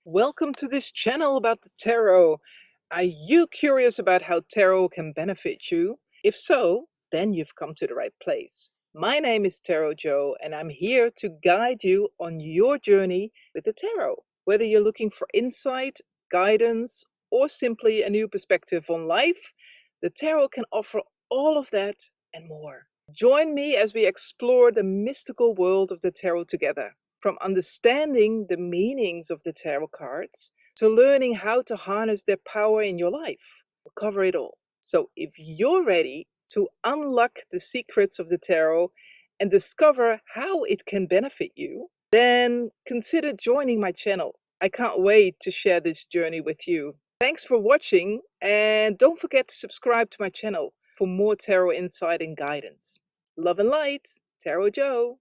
Welcome to this channel about the tarot. Are you curious about how tarot can benefit you? If so, then you've come to the right place. My name is TarotJo, and I'm here to guide you on your journey with the tarot. Whether you're looking for insight, guidance, or simply a new perspective on life, the tarot can offer all of that and more. Join me as we explore the mystical world of the tarot together. From understanding the meanings of the tarot cards to learning how to harness their power in your life. We'll cover it all. So if you're ready to unlock the secrets of the tarot and discover how it can benefit you, then consider joining my channel. I can't wait to share this journey with you. Thanks for watching, and don't forget to subscribe to my channel for more tarot insight and guidance. Love and light, Tarot Joe.